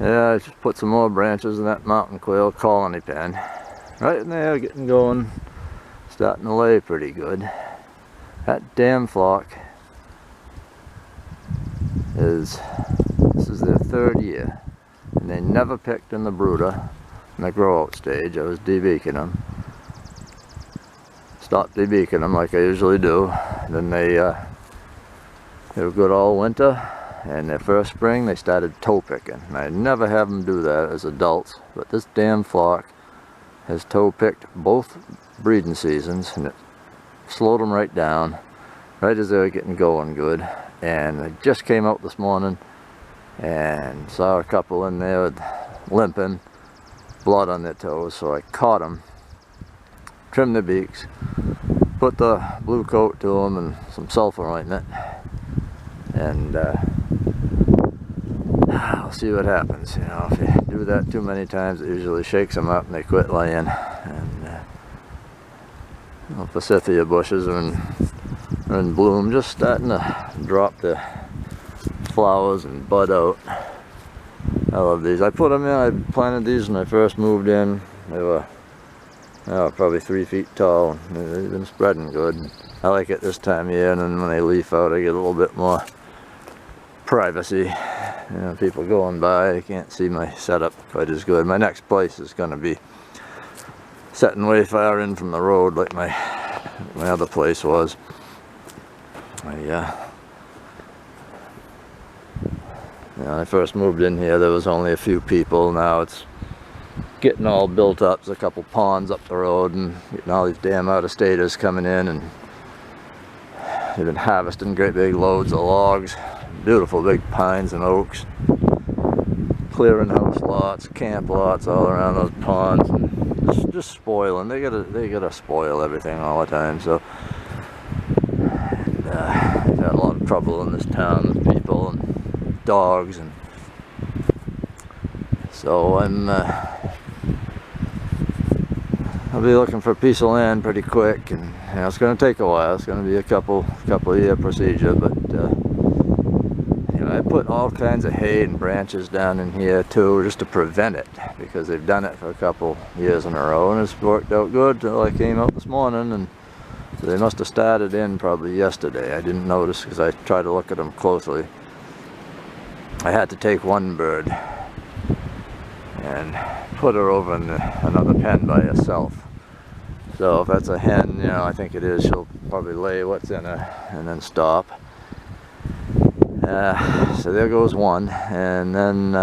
Yeah, I just put some more branches in that mountain quail colony pen. Right in there, getting going. Starting to lay pretty good. That damn flock this is their 3rd year. And they never picked in the brooder in the grow out stage. I was debeaking them. Stopped debeaking them like I usually do. Then they were good all winter. And their first spring they started toe picking. And I never have them do that as adults, but this damn flock has toe picked both breeding seasons, and it slowed them right down, right as they were getting going good. And I just came out this morning and saw a couple in there with limping, blood on their toes, so I caught them, trimmed their beaks, put the blue coat to them and some sulfur ointment, and I'll see what happens. You know, if you do that too many times, it usually shakes them up and they quit laying. And forsythia bushes are in bloom, just starting to drop the flowers and bud out. I love these. I put them in. I planted these when I first moved in. They were probably 3 feet tall. They've been spreading good. I like it this time of year, and then when they leaf out, I get a little bit more privacy. You know, people going by, they can't see my setup quite as good. My next place is going to be setting way far in from the road like my other place was. When I first moved in here, there was only a few people. Now it's getting all built up. There's a couple ponds up the road, and getting all these damn out-of-staters coming in, and they've been harvesting great big loads of logs. Beautiful big pines and oaks, clearing house lots, camp lots all around those ponds, and just spoiling. They gotta spoil everything all the time. So I've had a lot of trouble in this town with people and dogs, and so I'll be looking for a piece of land pretty quick, and you know, it's going to take a while. It's going to be a couple year procedure, but I put all kinds of hay and branches down in here too, just to prevent it, because they've done it for a couple years in a row, and it's worked out good till I came out this morning. And so they must have started in probably yesterday. I didn't notice because I tried to look at them closely. I had to take one bird and put her over in another pen by herself. So if that's a hen, you know, I think it is, she'll probably lay what's in her and then stop. So there goes one, and then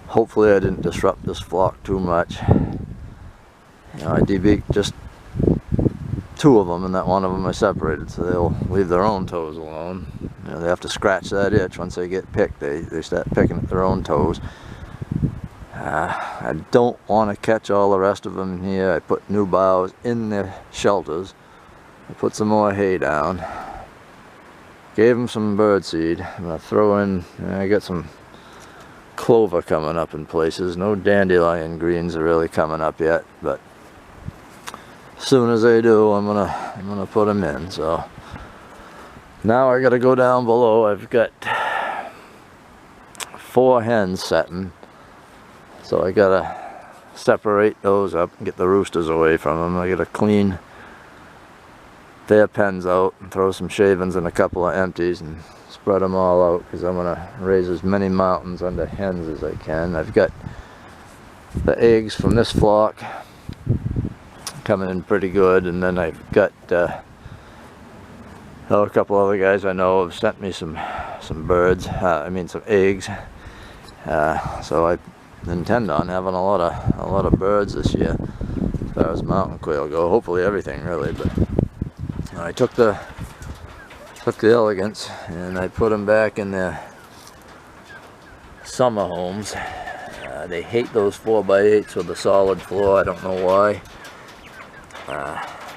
hopefully I didn't disrupt this flock too much. You know, I debeaked just 2 of them, and that one of them I separated, so they'll leave their own toes alone. You know, they have to scratch that itch. Once they get picked, they start picking at their own toes. I don't want to catch all the rest of them here. I put new boughs in their shelters. I put some more hay down. Gave them some bird seed. I'm going to throw in, I got some clover coming up in places. No dandelion greens are really coming up yet, but as soon as they do, I'm gonna put them in. So now I got to go down below. I've got 4 hens setting, so I gotta separate those up and get the roosters away from them. I gotta clean their pens out and throw some shavings in a couple of empties and spread them all out, because I'm going to raise as many mountains under hens as I can. I've got the eggs from this flock coming in pretty good, and then I've got a couple other guys I know have sent me some birds, some eggs. So I intend on having a lot of birds this year as far as mountain quail go. Hopefully everything, really. But I took the elegants and I put them back in their summer homes. They hate those 4x8s with a solid floor. I don't know why.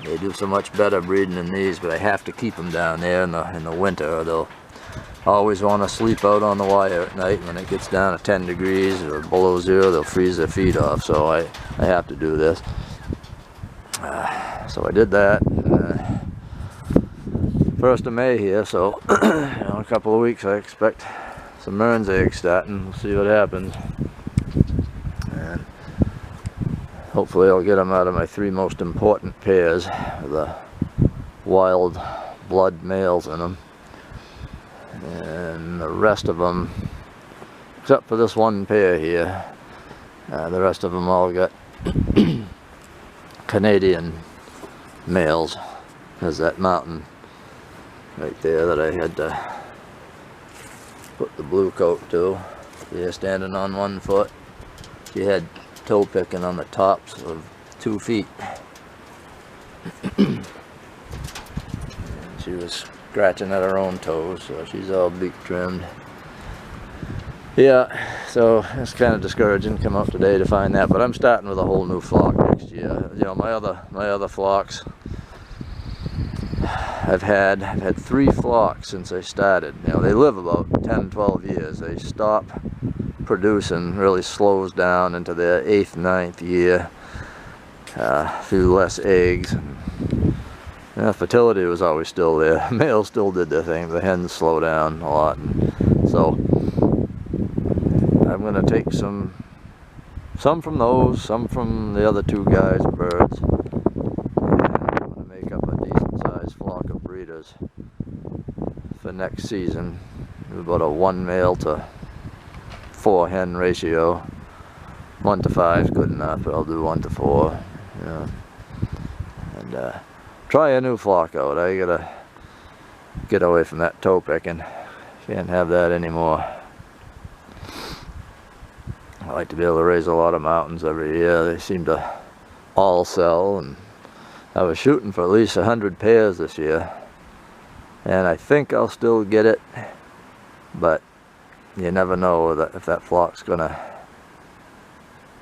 They do so much better breeding than these, but I have to keep them down there in the winter, or they'll always want to sleep out on the wire at night. When it gets down to 10 degrees or below 0, they'll freeze their feet off. So I have to do this. So I did that. 1st of May here, so in a couple of weeks I expect some Mearns eggs starting. We'll see what happens. And hopefully I'll get them out of my 3 most important pairs with the wild blood males in them. And the rest of them, except for this one pair here, the rest of them all got Canadian males. There's that mountain right there that I had to put the blue coat to. They're standing on 1 foot. She had toe picking on the tops of 2 feet. And she was scratching at her own toes, so she's all beak trimmed. Yeah, so it's kind of discouraging. Come out today to find that, but I'm starting with a whole new flock next year. You know, my other flocks, I've had 3 flocks since I started. You know, they live about 10, 12 years. They stop producing, really slows down into their 8th, 9th year. A few less eggs. And, fertility was always still there. Males still did their thing. The hens slow down a lot. And so I'm going to take some from those, some from the other 2 guys' birds. Flock of breeders for next season. About a 1 male to 4 hen ratio. 1 to 5 is good enough, but I'll do 1 to 4. You know. And try a new flock out. I gotta get away from that toe picking. Can't have that anymore. I like to be able to raise a lot of mountains every year. They seem to all sell, and I was shooting for at least 100 pairs this year, and I think I'll still get it, but you never know that if that flock's gonna.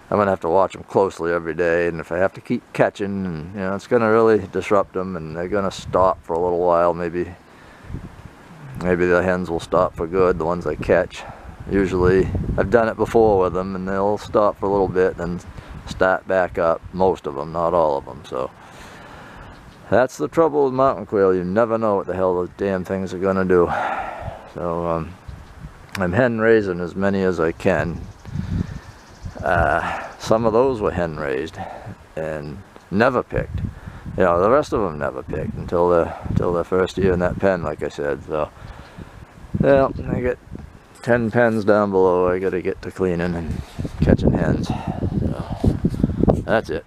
I'm gonna have to watch them closely every day, and if I have to keep catching, and you know, it's gonna really disrupt them, and they're gonna stop for a little while. Maybe the hens will stop for good, the ones I catch. Usually, I've done it before with them, and they'll stop for a little bit and start back up. Most of them, not all of them. So. That's the trouble with mountain quail. You never know what the hell those damn things are going to do. So I'm hen raising as many as I can. Some of those were hen raised and never picked. You know, the rest of them never picked until their first year in that pen, like I said. So, well, I get 10 pens down below. I got to get to cleaning and catching hens. So, that's it.